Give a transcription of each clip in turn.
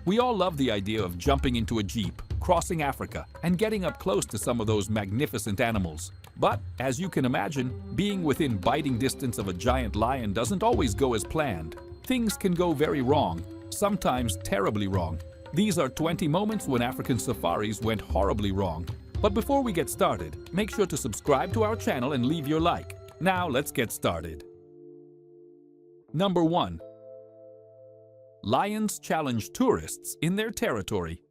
We all love the idea of jumping into a jeep, crossing Africa, and getting up close to some of those magnificent animals. But, as you can imagine, being within biting distance of a giant lion doesn't always go as planned. Things can go very wrong, sometimes terribly wrong. These are 20 moments when African safaris went horribly wrong. But before we get started, make sure to subscribe to our channel and leave your like. Now let's get started. Number 1. Lions challenge tourists in their territory.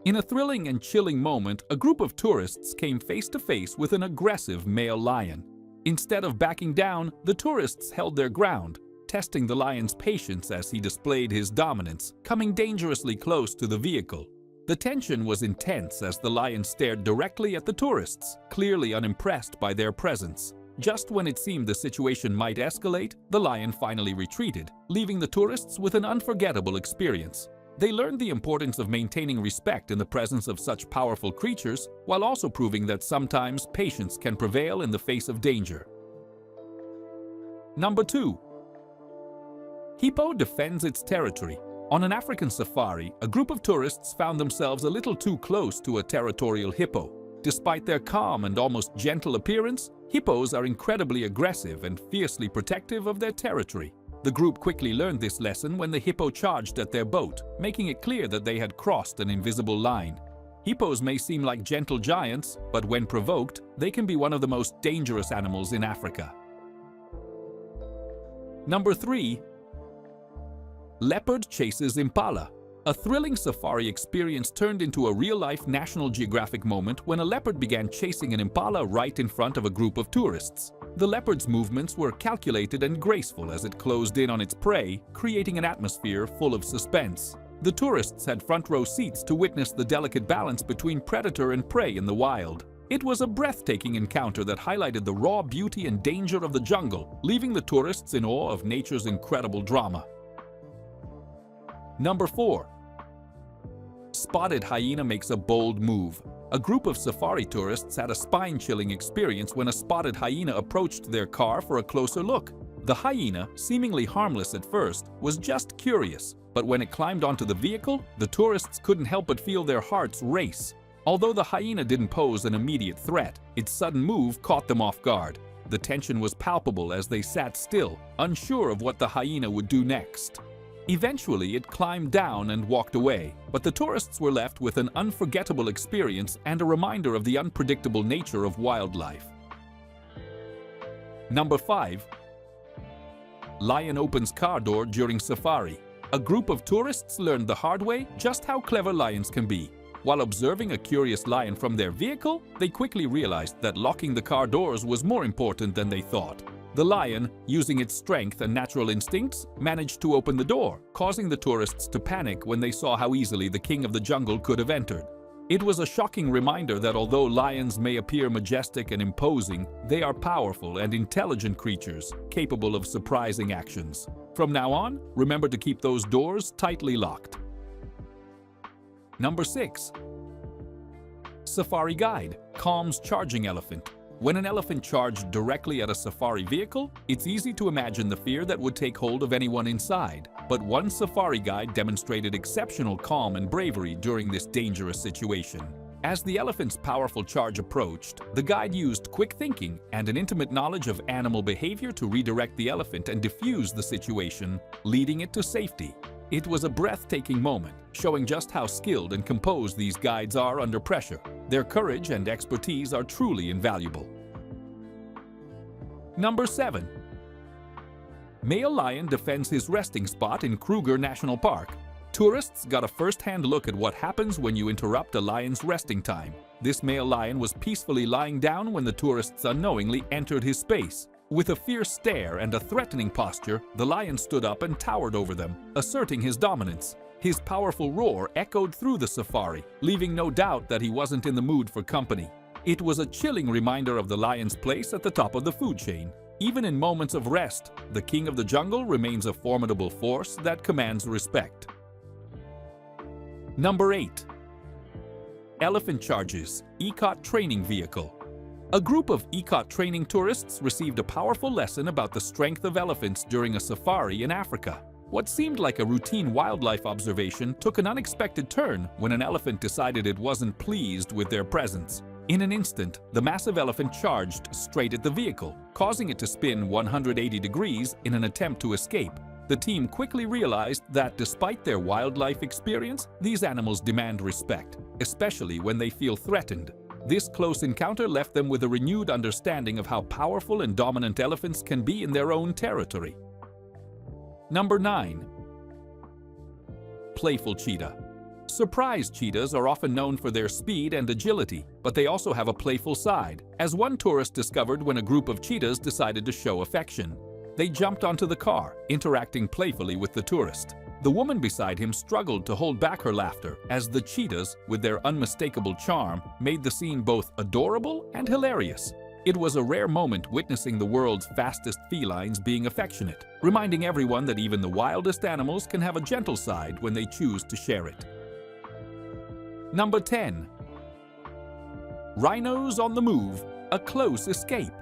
In a thrilling and chilling moment, a group of tourists came face to face with an aggressive male lion. Instead of backing down, the tourists held their ground, testing the lion's patience as he displayed his dominance, coming dangerously close to the vehicle. The tension was intense as the lion stared directly at the tourists, clearly unimpressed by their presence. Just when it seemed the situation might escalate, the lion finally retreated, leaving the tourists with an unforgettable experience. They learned the importance of maintaining respect in the presence of such powerful creatures, while also proving that sometimes patience can prevail in the face of danger. Number 2. Hippo defends its territory. On an African safari, a group of tourists found themselves a little too close to a territorial hippo. Despite their calm and almost gentle appearance, hippos are incredibly aggressive and fiercely protective of their territory. The group quickly learned this lesson when the hippo charged at their boat, making it clear that they had crossed an invisible line. Hippos may seem like gentle giants, but when provoked, they can be one of the most dangerous animals in Africa. Number 3. Leopard chases impala. A thrilling safari experience turned into a real-life National Geographic moment when a leopard began chasing an impala right in front of a group of tourists. The leopard's movements were calculated and graceful as it closed in on its prey, creating an atmosphere full of suspense. The tourists had front-row seats to witness the delicate balance between predator and prey in the wild. It was a breathtaking encounter that highlighted the raw beauty and danger of the jungle, leaving the tourists in awe of nature's incredible drama. Number 4. Spotted hyena makes a bold move. A group of safari tourists had a spine-chilling experience when a spotted hyena approached their car for a closer look. The hyena, seemingly harmless at first, was just curious, but when it climbed onto the vehicle, the tourists couldn't help but feel their hearts race. Although the hyena didn't pose an immediate threat, its sudden move caught them off guard. The tension was palpable as they sat still, unsure of what the hyena would do next. Eventually, it climbed down and walked away, but the tourists were left with an unforgettable experience and a reminder of the unpredictable nature of wildlife. Number 5. Lion opens car door during safari. A group of tourists learned the hard way just how clever lions can be. While observing a curious lion from their vehicle, they quickly realized that locking the car doors was more important than they thought. The lion, using its strength and natural instincts, managed to open the door, causing the tourists to panic when they saw how easily the king of the jungle could have entered. It was a shocking reminder that although lions may appear majestic and imposing, they are powerful and intelligent creatures, capable of surprising actions. From now on, remember to keep those doors tightly locked. Number 6. Safari guide calms charging elephant. When an elephant charged directly at a safari vehicle, it's easy to imagine the fear that would take hold of anyone inside. But one safari guide demonstrated exceptional calm and bravery during this dangerous situation. As the elephant's powerful charge approached, the guide used quick thinking and an intimate knowledge of animal behavior to redirect the elephant and defuse the situation, leading it to safety. It was a breathtaking moment, showing just how skilled and composed these guides are under pressure. Their courage and expertise are truly invaluable. Number 7. Male lion defends his resting spot in Kruger National Park. Tourists got a first-hand look at what happens when you interrupt a lion's resting time. This male lion was peacefully lying down when the tourists unknowingly entered his space. With a fierce stare and a threatening posture, the lion stood up and towered over them, asserting his dominance. His powerful roar echoed through the safari, leaving no doubt that he wasn't in the mood for company. It was a chilling reminder of the lion's place at the top of the food chain. Even in moments of rest, the king of the jungle remains a formidable force that commands respect. Number 8. Elephant charges, ECOT training vehicle. A group of ECOT training tourists received a powerful lesson about the strength of elephants during a safari in Africa. What seemed like a routine wildlife observation took an unexpected turn when an elephant decided it wasn't pleased with their presence. In an instant, the massive elephant charged straight at the vehicle, causing it to spin 180 degrees in an attempt to escape. The team quickly realized that despite their wildlife experience, these animals demand respect, especially when they feel threatened. This close encounter left them with a renewed understanding of how powerful and dominant elephants can be in their own territory. Number 9. Playful cheetah. Surprise cheetahs are often known for their speed and agility, but they also have a playful side, as one tourist discovered when a group of cheetahs decided to show affection. They jumped onto the car, interacting playfully with the tourist. The woman beside him struggled to hold back her laughter, as the cheetahs, with their unmistakable charm, made the scene both adorable and hilarious. It was a rare moment witnessing the world's fastest felines being affectionate, reminding everyone that even the wildest animals can have a gentle side when they choose to share it. Number 10. Rhinos on the move, a close escape.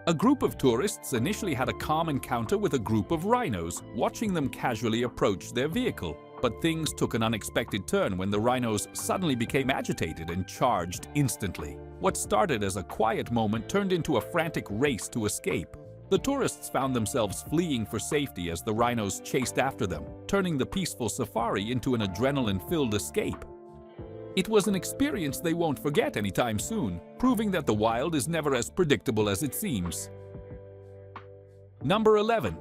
A group of tourists initially had a calm encounter with a group of rhinos, watching them casually approach their vehicle. But things took an unexpected turn when the rhinos suddenly became agitated and charged instantly. What started as a quiet moment turned into a frantic race to escape. The tourists found themselves fleeing for safety as the rhinos chased after them, turning the peaceful safari into an adrenaline-filled escape. It was an experience they won't forget anytime soon, proving that the wild is never as predictable as it seems. Number 11.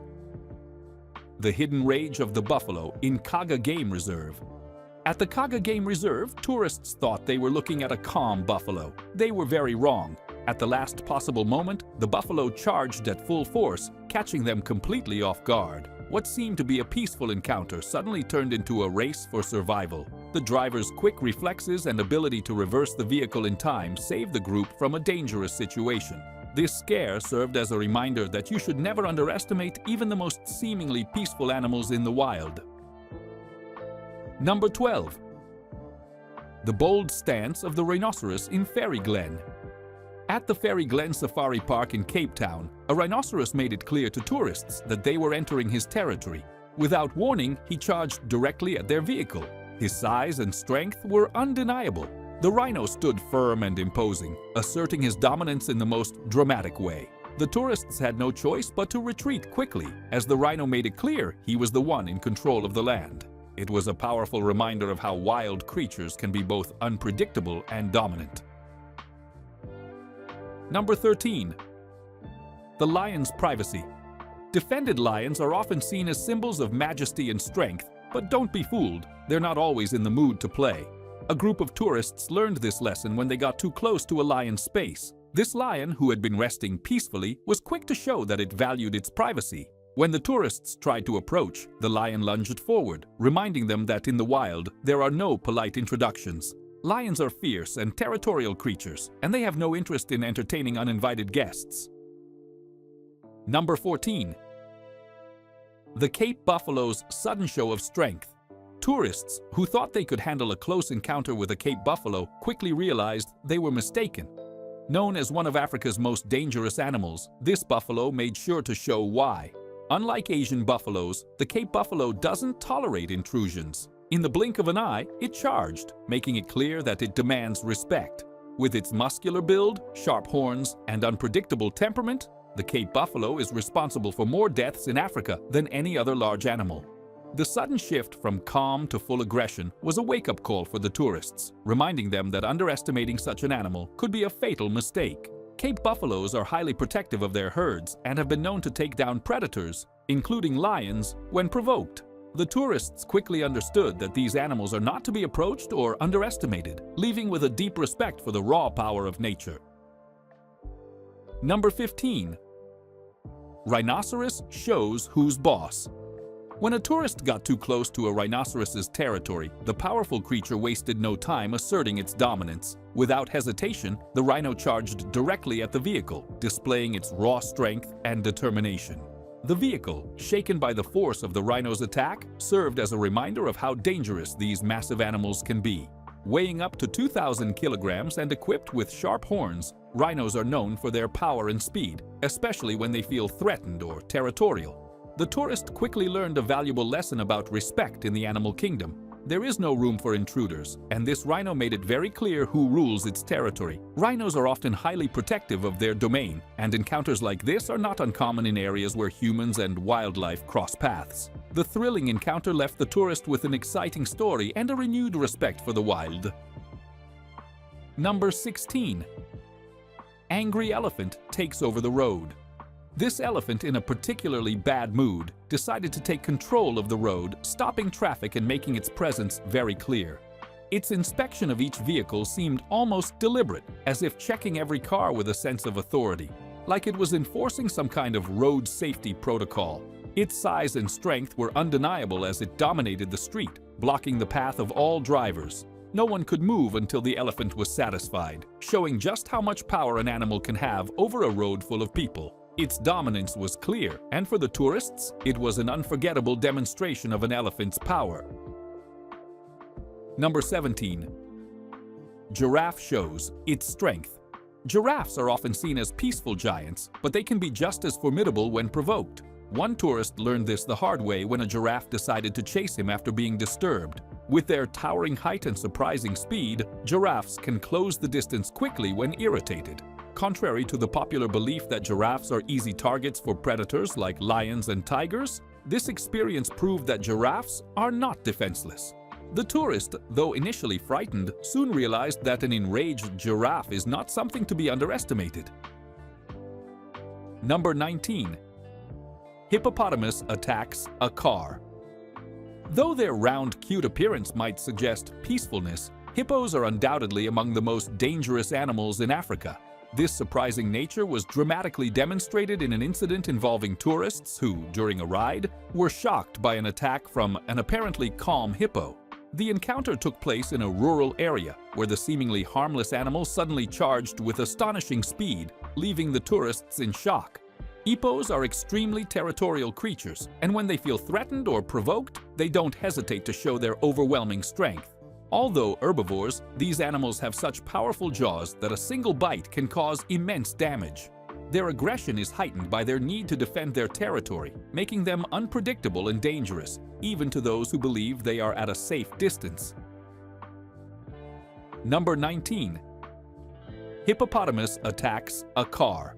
The hidden rage of the buffalo in Kaga Game Reserve. At the Kaga Game Reserve, tourists thought they were looking at a calm buffalo. They were very wrong. At the last possible moment, the buffalo charged at full force, catching them completely off guard. What seemed to be a peaceful encounter suddenly turned into a race for survival. The driver's quick reflexes and ability to reverse the vehicle in time saved the group from a dangerous situation. This scare served as a reminder that you should never underestimate even the most seemingly peaceful animals in the wild. Number 12. The bold stance of the rhinoceros in Fairy Glen. At the Fairy Glen Safari Park in Cape Town, a rhinoceros made it clear to tourists that they were entering his territory. Without warning, he charged directly at their vehicle. His size and strength were undeniable. The rhino stood firm and imposing, asserting his dominance in the most dramatic way. The tourists had no choice but to retreat quickly, as the rhino made it clear he was the one in control of the land. It was a powerful reminder of how wild creatures can be both unpredictable and dominant. Number 13. The lion's privacy. Defended lions are often seen as symbols of majesty and strength, but don't be fooled, they're not always in the mood to play. A group of tourists learned this lesson when they got too close to a lion's space. This lion, who had been resting peacefully, was quick to show that it valued its privacy. When the tourists tried to approach, the lion lunged forward, reminding them that in the wild, there are no polite introductions. Lions are fierce and territorial creatures, and they have no interest in entertaining uninvited guests. Number 14. The Cape buffalo's sudden show of strength. Tourists who thought they could handle a close encounter with a Cape buffalo quickly realized they were mistaken. Known as one of Africa's most dangerous animals, this buffalo made sure to show why. Unlike Asian buffaloes, the Cape buffalo doesn't tolerate intrusions. In the blink of an eye, it charged, making it clear that it demands respect. With its muscular build, sharp horns, and unpredictable temperament, the Cape buffalo is responsible for more deaths in Africa than any other large animal. The sudden shift from calm to full aggression was a wake-up call for the tourists, reminding them that underestimating such an animal could be a fatal mistake. Cape buffaloes are highly protective of their herds and have been known to take down predators, including lions, when provoked. The tourists quickly understood that these animals are not to be approached or underestimated, leaving with a deep respect for the raw power of nature. Number 15. Rhinoceros shows who's boss. When a tourist got too close to a rhinoceros's territory, the powerful creature wasted no time asserting its dominance. Without hesitation, the rhino charged directly at the vehicle, displaying its raw strength and determination. The vehicle, shaken by the force of the rhino's attack, served as a reminder of how dangerous these massive animals can be. Weighing up to 2,000 kilograms and equipped with sharp horns, rhinos are known for their power and speed, especially when they feel threatened or territorial. The tourist quickly learned a valuable lesson about respect in the animal kingdom. There is no room for intruders, and this rhino made it very clear who rules its territory. Rhinos are often highly protective of their domain, and encounters like this are not uncommon in areas where humans and wildlife cross paths. The thrilling encounter left the tourist with an exciting story and a renewed respect for the wild. Number 16. Angry elephant takes over the road. This elephant, in a particularly bad mood, decided to take control of the road, stopping traffic and making its presence very clear. Its inspection of each vehicle seemed almost deliberate, as if checking every car with a sense of authority, like it was enforcing some kind of road safety protocol. Its size and strength were undeniable as it dominated the street, blocking the path of all drivers. No one could move until the elephant was satisfied, showing just how much power an animal can have over a road full of people. Its dominance was clear, and for the tourists, it was an unforgettable demonstration of an elephant's power. Number 17. Giraffe shows its strength. Giraffes are often seen as peaceful giants, but they can be just as formidable when provoked. One tourist learned this the hard way when a giraffe decided to chase him after being disturbed. With their towering height and surprising speed, giraffes can close the distance quickly when irritated. Contrary to the popular belief that giraffes are easy targets for predators like lions and tigers, this experience proved that giraffes are not defenseless. The tourist, though initially frightened, soon realized that an enraged giraffe is not something to be underestimated. Number 19. Hippopotamus attacks a car. Though their round, cute appearance might suggest peacefulness, hippos are undoubtedly among the most dangerous animals in Africa. This surprising nature was dramatically demonstrated in an incident involving tourists who, during a ride, were shocked by an attack from an apparently calm hippo. The encounter took place in a rural area, where the seemingly harmless animal suddenly charged with astonishing speed, leaving the tourists in shock. Hippos are extremely territorial creatures, and when they feel threatened or provoked, they don't hesitate to show their overwhelming strength. Although herbivores, these animals have such powerful jaws that a single bite can cause immense damage. Their aggression is heightened by their need to defend their territory, making them unpredictable and dangerous, even to those who believe they are at a safe distance. Number 19. Hippopotamus attacks a car.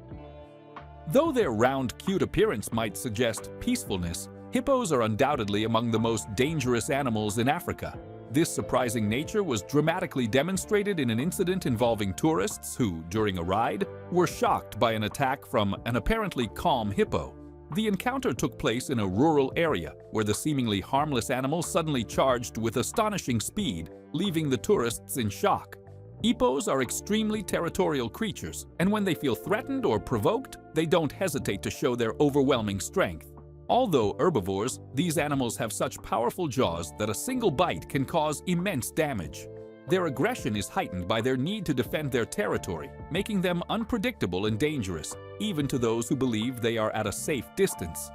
Though their round, cute appearance might suggest peacefulness, hippos are undoubtedly among the most dangerous animals in Africa. This surprising nature was dramatically demonstrated in an incident involving tourists who, during a ride, were shocked by an attack from an apparently calm hippo. The encounter took place in a rural area, where the seemingly harmless animal suddenly charged with astonishing speed, leaving the tourists in shock. Hippos are extremely territorial creatures, and when they feel threatened or provoked, they don't hesitate to show their overwhelming strength. Although herbivores, these animals have such powerful jaws that a single bite can cause immense damage. Their aggression is heightened by their need to defend their territory, making them unpredictable and dangerous, even to those who believe they are at a safe distance.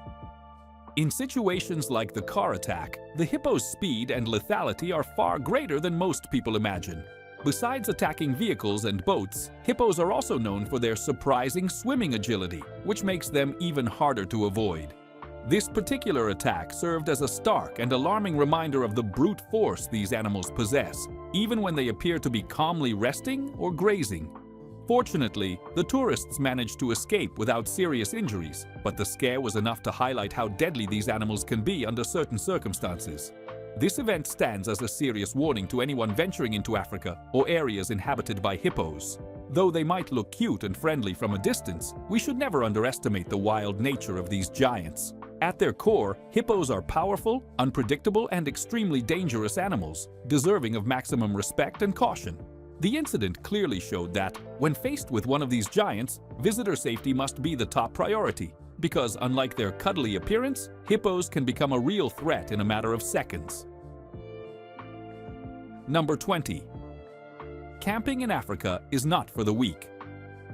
In situations like the car attack, the hippo's speed and lethality are far greater than most people imagine. Besides attacking vehicles and boats, hippos are also known for their surprising swimming agility, which makes them even harder to avoid. This particular attack served as a stark and alarming reminder of the brute force these animals possess, even when they appear to be calmly resting or grazing. Fortunately, the tourists managed to escape without serious injuries, but the scare was enough to highlight how deadly these animals can be under certain circumstances. This event stands as a serious warning to anyone venturing into Africa or areas inhabited by hippos. Though they might look cute and friendly from a distance, we should never underestimate the wild nature of these giants. At their core, hippos are powerful, unpredictable, and extremely dangerous animals, deserving of maximum respect and caution. The incident clearly showed that, when faced with one of these giants, visitor safety must be the top priority, because unlike their cuddly appearance, hippos can become a real threat in a matter of seconds. Number 20. Camping in Africa is not for the weak.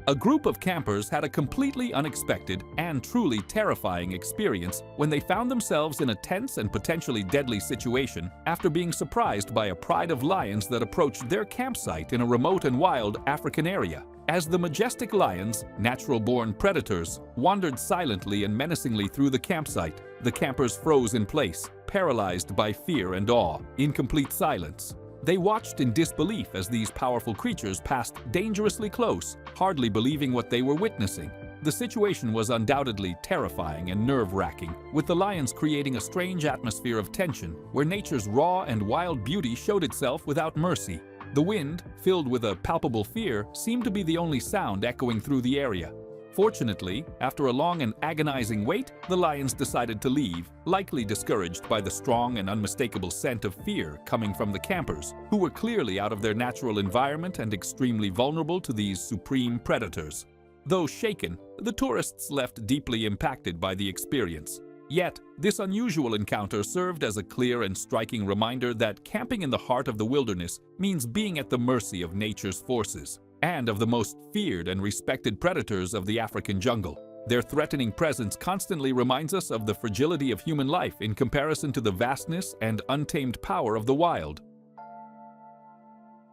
A group of campers had a completely unexpected and truly terrifying experience when they found themselves in a tense and potentially deadly situation after being surprised by a pride of lions that approached their campsite in a remote and wild African area. As the majestic lions, natural-born predators, wandered silently and menacingly through the campsite, the campers froze in place, paralyzed by fear and awe, in complete silence. They watched in disbelief as these powerful creatures passed dangerously close, hardly believing what they were witnessing. The situation was undoubtedly terrifying and nerve-wracking, with the lions creating a strange atmosphere of tension where nature's raw and wild beauty showed itself without mercy. The wind, filled with a palpable fear, seemed to be the only sound echoing through the area. Fortunately, after a long and agonizing wait, the lions decided to leave, likely discouraged by the strong and unmistakable scent of fear coming from the campers, who were clearly out of their natural environment and extremely vulnerable to these supreme predators. Though shaken, the tourists left deeply impacted by the experience. Yet, this unusual encounter served as a clear and striking reminder that camping in the heart of the wilderness means being at the mercy of nature's forces, and of the most feared and respected predators of the African jungle. Their threatening presence constantly reminds us of the fragility of human life in comparison to the vastness and untamed power of the wild.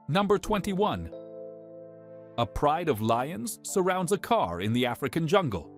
Number 21. A pride of lions surrounds a car in the African jungle.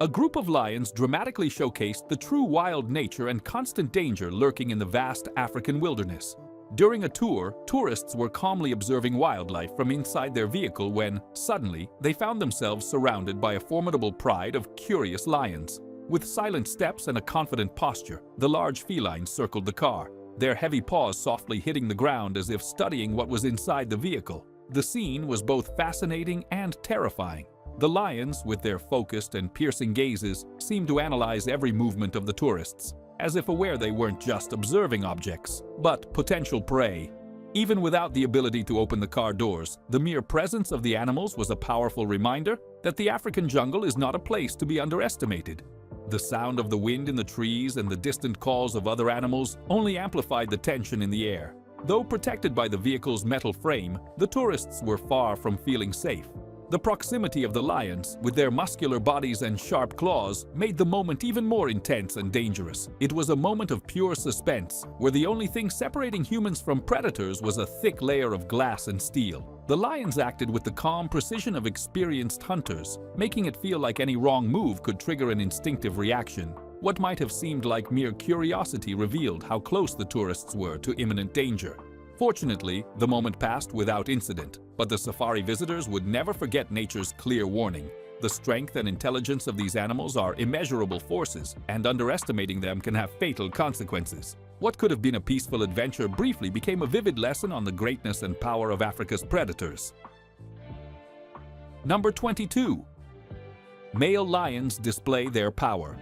A group of lions dramatically showcased the true wild nature and constant danger lurking in the vast African wilderness. During a tour, tourists were calmly observing wildlife from inside their vehicle when, suddenly, they found themselves surrounded by a formidable pride of curious lions. With silent steps and a confident posture, the large felines circled the car, their heavy paws softly hitting the ground as if studying what was inside the vehicle. The scene was both fascinating and terrifying. The lions, with their focused and piercing gazes, seemed to analyze every movement of the tourists, as if aware they weren't just observing objects, but potential prey. Even without the ability to open the car doors, the mere presence of the animals was a powerful reminder that the African jungle is not a place to be underestimated. The sound of the wind in the trees and the distant calls of other animals only amplified the tension in the air. Though protected by the vehicle's metal frame, the tourists were far from feeling safe. The proximity of the lions, with their muscular bodies and sharp claws, made the moment even more intense and dangerous. It was a moment of pure suspense, where the only thing separating humans from predators was a thick layer of glass and steel. The lions acted with the calm precision of experienced hunters, making it feel like any wrong move could trigger an instinctive reaction. What might have seemed like mere curiosity revealed how close the tourists were to imminent danger. Fortunately, the moment passed without incident, but the safari visitors would never forget nature's clear warning. The strength and intelligence of these animals are immeasurable forces, and underestimating them can have fatal consequences. What could have been a peaceful adventure briefly became a vivid lesson on the greatness and power of Africa's predators. Number 22. Male lions display their power.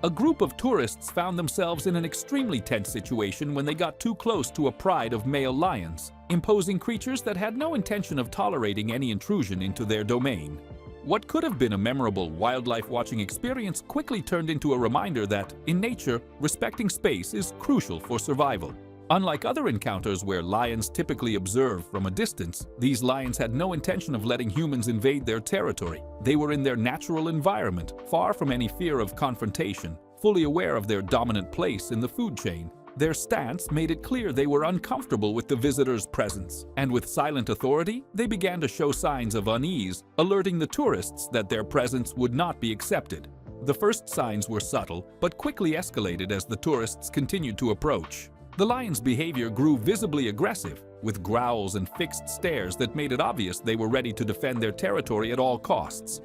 A group of tourists found themselves in an extremely tense situation when they got too close to a pride of male lions, imposing creatures that had no intention of tolerating any intrusion into their domain. What could have been a memorable wildlife watching experience quickly turned into a reminder that, in nature, respecting space is crucial for survival. Unlike other encounters where lions typically observe from a distance, these lions had no intention of letting humans invade their territory. They were in their natural environment, far from any fear of confrontation, fully aware of their dominant place in the food chain. Their stance made it clear they were uncomfortable with the visitors' presence, and with silent authority, they began to show signs of unease, alerting the tourists that their presence would not be accepted. The first signs were subtle, but quickly escalated as the tourists continued to approach. The lions' behavior grew visibly aggressive, with growls and fixed stares that made it obvious they were ready to defend their territory at all costs.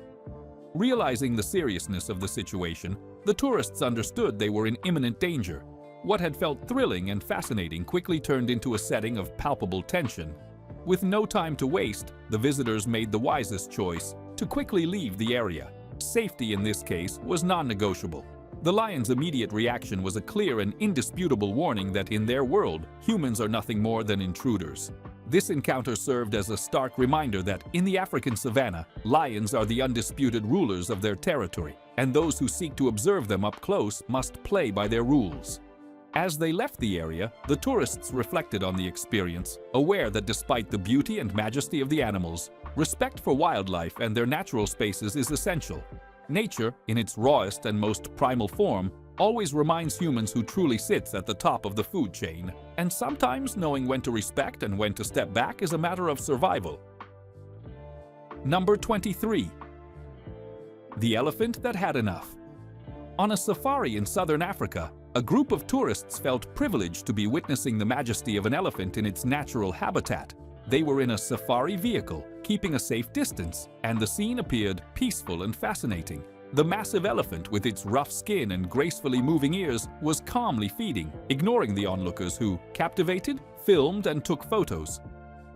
Realizing the seriousness of the situation, the tourists understood they were in imminent danger. What had felt thrilling and fascinating quickly turned into a setting of palpable tension. With no time to waste, the visitors made the wisest choice to quickly leave the area. Safety in this case was non-negotiable. The lions' immediate reaction was a clear and indisputable warning that in their world, humans are nothing more than intruders. This encounter served as a stark reminder that, in the African savanna, lions are the undisputed rulers of their territory, and those who seek to observe them up close must play by their rules. As they left the area, the tourists reflected on the experience, aware that despite the beauty and majesty of the animals, respect for wildlife and their natural spaces is essential. Nature, in its rawest and most primal form, always reminds humans who truly sits at the top of the food chain, and sometimes knowing when to respect and when to step back is a matter of survival. Number 23. The elephant that had enough. On a safari in southern Africa, a group of tourists felt privileged to be witnessing the majesty of an elephant in its natural habitat. They were in a safari vehicle, keeping a safe distance, and the scene appeared peaceful and fascinating. The massive elephant, with its rough skin and gracefully moving ears, was calmly feeding, ignoring the onlookers who, captivated, filmed and took photos.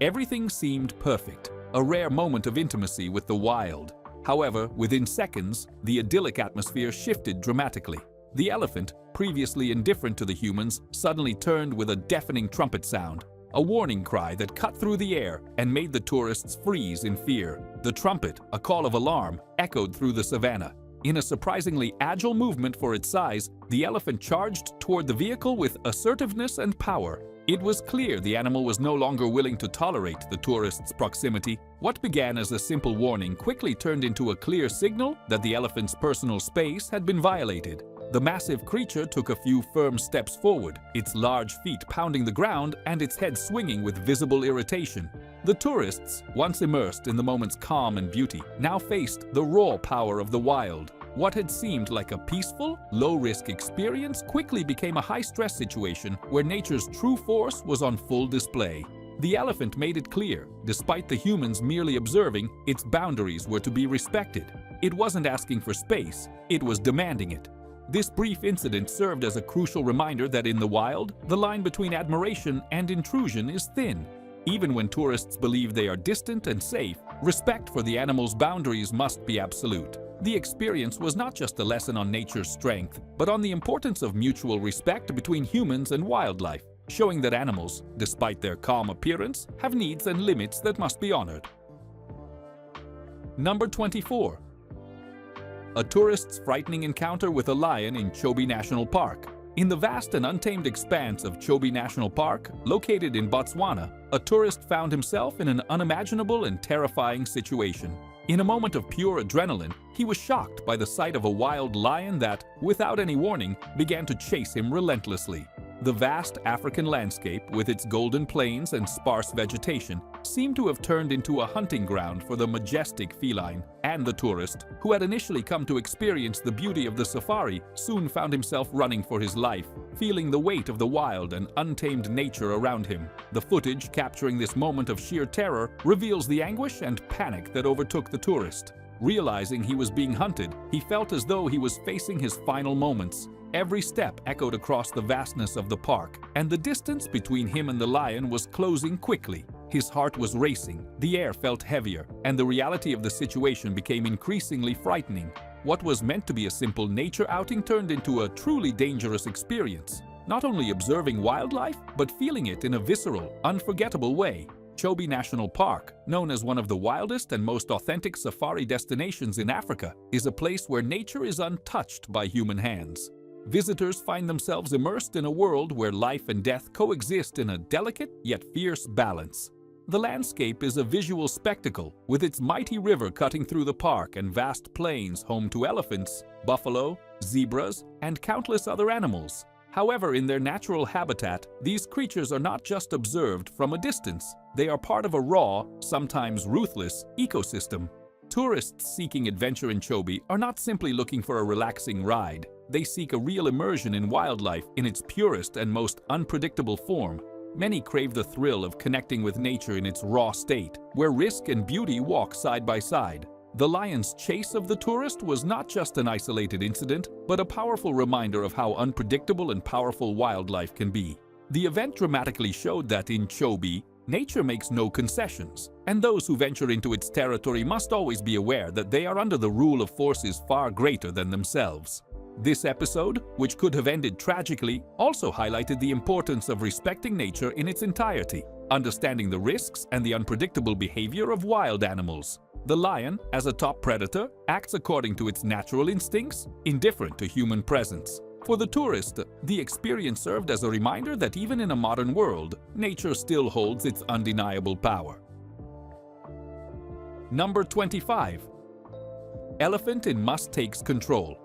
Everything seemed perfect, a rare moment of intimacy with the wild. However, within seconds, the idyllic atmosphere shifted dramatically. The elephant, previously indifferent to the humans, suddenly turned with a deafening trumpet sound, a warning cry that cut through the air and made the tourists freeze in fear. The trumpet, a call of alarm, echoed through the savannah. In a surprisingly agile movement for its size, the elephant charged toward the vehicle with assertiveness and power. It was clear the animal was no longer willing to tolerate the tourists' proximity. What began as a simple warning quickly turned into a clear signal that the elephant's personal space had been violated. The massive creature took a few firm steps forward, its large feet pounding the ground and its head swinging with visible irritation. The tourists, once immersed in the moment's calm and beauty, now faced the raw power of the wild. What had seemed like a peaceful, low-risk experience quickly became a high-stress situation where nature's true force was on full display. The elephant made it clear, despite the humans merely observing, its boundaries were to be respected. It wasn't asking for space, it was demanding it. This brief incident served as a crucial reminder that in the wild, the line between admiration and intrusion is thin. Even when tourists believe they are distant and safe, respect for the animal's boundaries must be absolute. The experience was not just a lesson on nature's strength, but on the importance of mutual respect between humans and wildlife, showing that animals, despite their calm appearance, have needs and limits that must be honored. Number 24. A tourist's frightening encounter with a lion in Chobe National Park. In the vast and untamed expanse of Chobe National Park, located in Botswana, a tourist found himself in an unimaginable and terrifying situation. In a moment of pure adrenaline, he was shocked by the sight of a wild lion that, without any warning, began to chase him relentlessly. The vast African landscape, with its golden plains and sparse vegetation, seemed to have turned into a hunting ground for the majestic feline, and the tourist, who had initially come to experience the beauty of the safari, soon found himself running for his life, feeling the weight of the wild and untamed nature around him. The footage capturing this moment of sheer terror reveals the anguish and panic that overtook the tourist. Realizing he was being hunted, he felt as though he was facing his final moments. Every step echoed across the vastness of the park, and the distance between him and the lion was closing quickly. His heart was racing, the air felt heavier, and the reality of the situation became increasingly frightening. What was meant to be a simple nature outing turned into a truly dangerous experience, not only observing wildlife, but feeling it in a visceral, unforgettable way. Chobe National Park, known as one of the wildest and most authentic safari destinations in Africa, is a place where nature is untouched by human hands. Visitors find themselves immersed in a world where life and death coexist in a delicate yet fierce balance. The landscape is a visual spectacle, with its mighty river cutting through the park and vast plains home to elephants, buffalo, zebras, and countless other animals. However, in their natural habitat, these creatures are not just observed from a distance. They are part of a raw, sometimes ruthless, ecosystem. Tourists seeking adventure in Chobe are not simply looking for a relaxing ride. They seek a real immersion in wildlife in its purest and most unpredictable form. Many crave the thrill of connecting with nature in its raw state, where risk and beauty walk side by side. The lion's chase of the tourist was not just an isolated incident, but a powerful reminder of how unpredictable and powerful wildlife can be. The event dramatically showed that in Chobe, nature makes no concessions, and those who venture into its territory must always be aware that they are under the rule of forces far greater than themselves. This episode, which could have ended tragically, also highlighted the importance of respecting nature in its entirety, understanding the risks and the unpredictable behavior of wild animals. The lion, as a top predator, acts according to its natural instincts, indifferent to human presence. For the tourist, the experience served as a reminder that even in a modern world, nature still holds its undeniable power. Number 25. Elephant in Must Takes Control.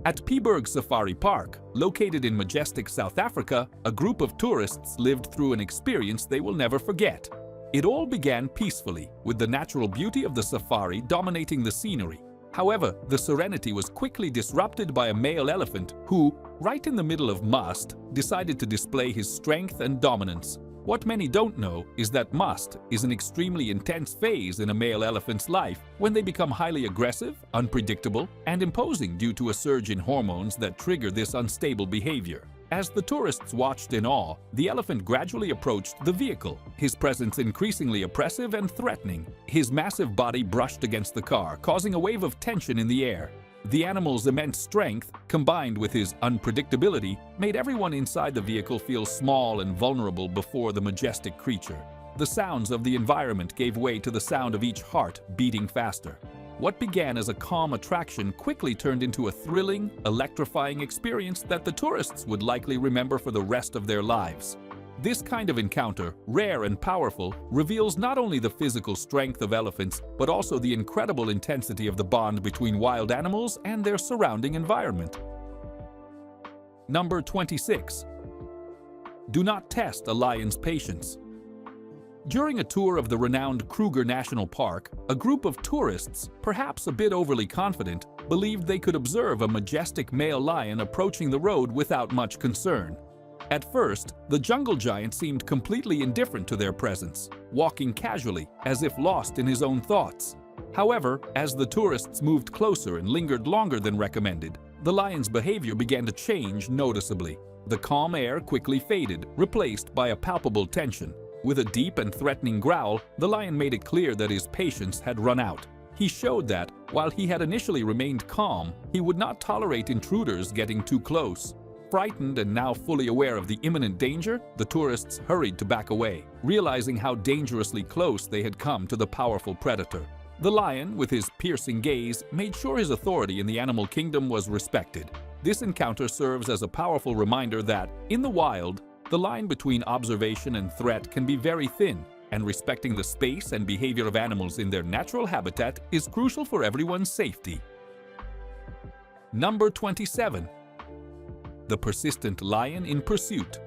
At Peberg Safari Park, located in majestic South Africa, a group of tourists lived through an experience they will never forget. It all began peacefully, with the natural beauty of the safari dominating the scenery. However, the serenity was quickly disrupted by a male elephant who, right in the middle of must, decided to display his strength and dominance. What many don't know is that must is an extremely intense phase in a male elephant's life when they become highly aggressive, unpredictable, and imposing due to a surge in hormones that trigger this unstable behavior. As the tourists watched in awe, the elephant gradually approached the vehicle, his presence increasingly oppressive and threatening. His massive body brushed against the car, causing a wave of tension in the air. The animal's immense strength, combined with his unpredictability, made everyone inside the vehicle feel small and vulnerable before the majestic creature. The sounds of the environment gave way to the sound of each heart beating faster. What began as a calm attraction quickly turned into a thrilling, electrifying experience that the tourists would likely remember for the rest of their lives. This kind of encounter, rare and powerful, reveals not only the physical strength of elephants, but also the incredible intensity of the bond between wild animals and their surrounding environment. Number 26. Do not test a lion's patience. During a tour of the renowned Kruger National Park, a group of tourists, perhaps a bit overly confident, believed they could observe a majestic male lion approaching the road without much concern. At first, the jungle giant seemed completely indifferent to their presence, walking casually, as if lost in his own thoughts. However, as the tourists moved closer and lingered longer than recommended, the lion's behavior began to change noticeably. The calm air quickly faded, replaced by a palpable tension. With a deep and threatening growl, the lion made it clear that his patience had run out. He showed that, while he had initially remained calm, he would not tolerate intruders getting too close. Frightened and now fully aware of the imminent danger, the tourists hurried to back away, realizing how dangerously close they had come to the powerful predator. The lion, with his piercing gaze, made sure his authority in the animal kingdom was respected. This encounter serves as a powerful reminder that, in the wild, the line between observation and threat can be very thin, and respecting the space and behavior of animals in their natural habitat is crucial for everyone's safety. Number 27. The persistent lion in pursuit.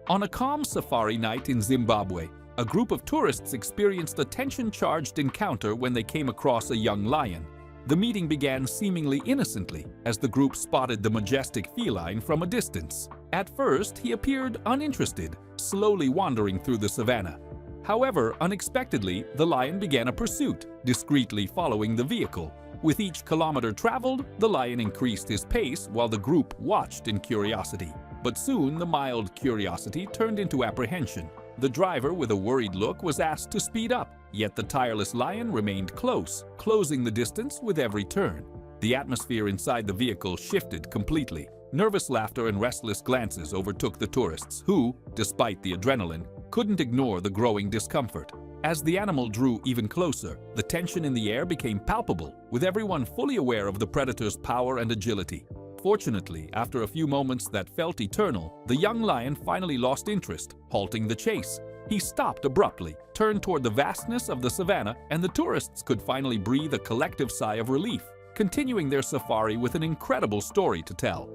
On a calm safari night in Zimbabwe, a group of tourists experienced a tension-charged encounter when they came across a young lion. The meeting began seemingly innocently as the group spotted the majestic feline from a distance. At first, he appeared uninterested, slowly wandering through the savannah. However, unexpectedly, the lion began a pursuit, discreetly following the vehicle. With each kilometer traveled, the lion increased his pace while the group watched in curiosity. But soon the mild curiosity turned into apprehension. The driver, with a worried look, was asked to speed up, yet the tireless lion remained close, closing the distance with every turn. The atmosphere inside the vehicle shifted completely. Nervous laughter and restless glances overtook the tourists who, despite the adrenaline, couldn't ignore the growing discomfort. As the animal drew even closer, the tension in the air became palpable, with everyone fully aware of the predator's power and agility. Fortunately, after a few moments that felt eternal, the young lion finally lost interest, halting the chase. He stopped abruptly, turned toward the vastness of the savannah, and the tourists could finally breathe a collective sigh of relief, continuing their safari with an incredible story to tell.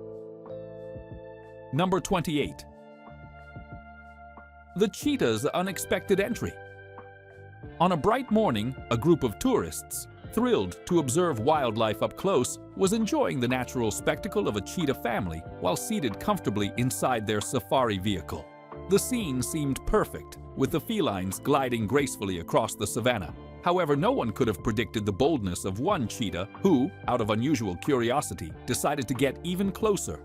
Number 28. The cheetah's unexpected entry. On a bright morning, a group of tourists, thrilled to observe wildlife up close, was enjoying the natural spectacle of a cheetah family while seated comfortably inside their safari vehicle. The scene seemed perfect, with the felines gliding gracefully across the savannah. However, no one could have predicted the boldness of one cheetah who, out of unusual curiosity, decided to get even closer.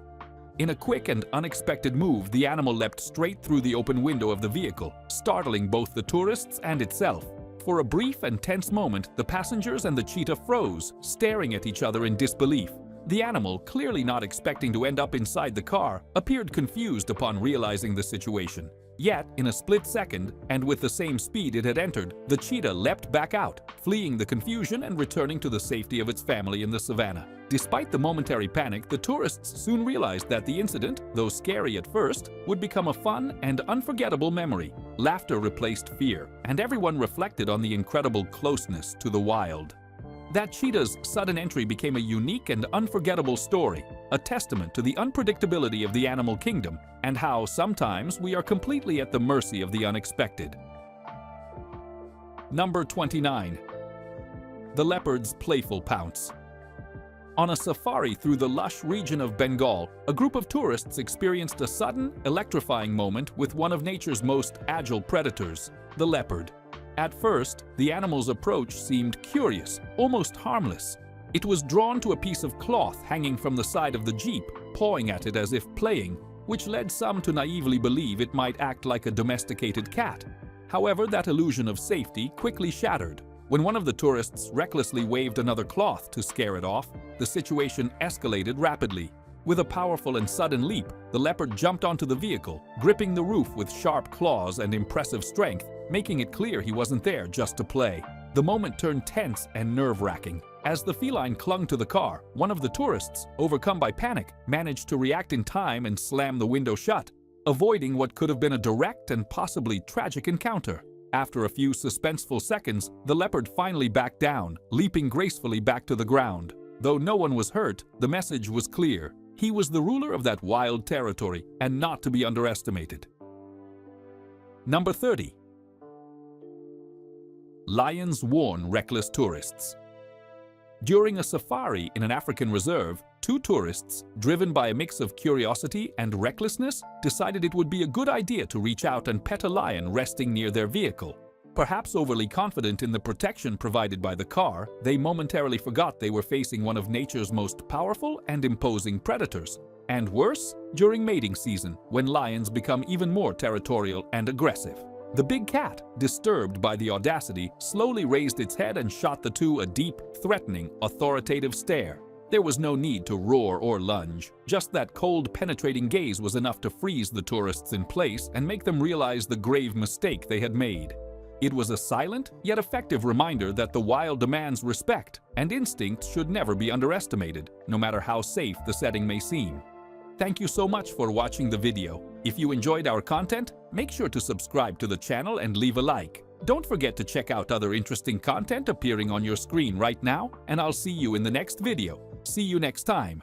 In a quick and unexpected move, the animal leapt straight through the open window of the vehicle, startling both the tourists and itself. For a brief and tense moment, the passengers and the cheetah froze, staring at each other in disbelief. The animal, clearly not expecting to end up inside the car, appeared confused upon realizing the situation. Yet, in a split second, and with the same speed it had entered, the cheetah leapt back out, fleeing the confusion and returning to the safety of its family in the savannah. Despite the momentary panic, the tourists soon realized that the incident, though scary at first, would become a fun and unforgettable memory. Laughter replaced fear, and everyone reflected on the incredible closeness to the wild. That cheetah's sudden entry became a unique and unforgettable story, a testament to the unpredictability of the animal kingdom and how sometimes we are completely at the mercy of the unexpected. Number 29. The leopard's playful pounce. On a safari through the lush region of Bengal, a group of tourists experienced a sudden, electrifying moment with one of nature's most agile predators, the leopard. At first, the animal's approach seemed curious, almost harmless. It was drawn to a piece of cloth hanging from the side of the jeep, pawing at it as if playing, which led some to naively believe it might act like a domesticated cat. However, that illusion of safety quickly shattered. When one of the tourists recklessly waved another cloth to scare it off, the situation escalated rapidly. With a powerful and sudden leap, the leopard jumped onto the vehicle, gripping the roof with sharp claws and impressive strength, making it clear he wasn't there just to play. The moment turned tense and nerve-wracking. As the feline clung to the car, one of the tourists, overcome by panic, managed to react in time and slam the window shut, avoiding what could have been a direct and possibly tragic encounter. After a few suspenseful seconds, the leopard finally backed down, leaping gracefully back to the ground. Though no one was hurt, the message was clear. He was the ruler of that wild territory and not to be underestimated. Number 30. Lions warn reckless tourists. During a safari in an African reserve, two tourists, driven by a mix of curiosity and recklessness, decided it would be a good idea to reach out and pet a lion resting near their vehicle. Perhaps overly confident in the protection provided by the car, they momentarily forgot they were facing one of nature's most powerful and imposing predators. And worse, during mating season, when lions become even more territorial and aggressive. The big cat, disturbed by the audacity, slowly raised its head and shot the two a deep, threatening, authoritative stare. There was no need to roar or lunge. Just that cold, penetrating gaze was enough to freeze the tourists in place and make them realize the grave mistake they had made. It was a silent, yet effective reminder that the wild demands respect, and instinct should never be underestimated, no matter how safe the setting may seem. Thank you so much for watching the video. If you enjoyed our content, make sure to subscribe to the channel and leave a like. Don't forget to check out other interesting content appearing on your screen right now, and I'll see you in the next video. See you next time.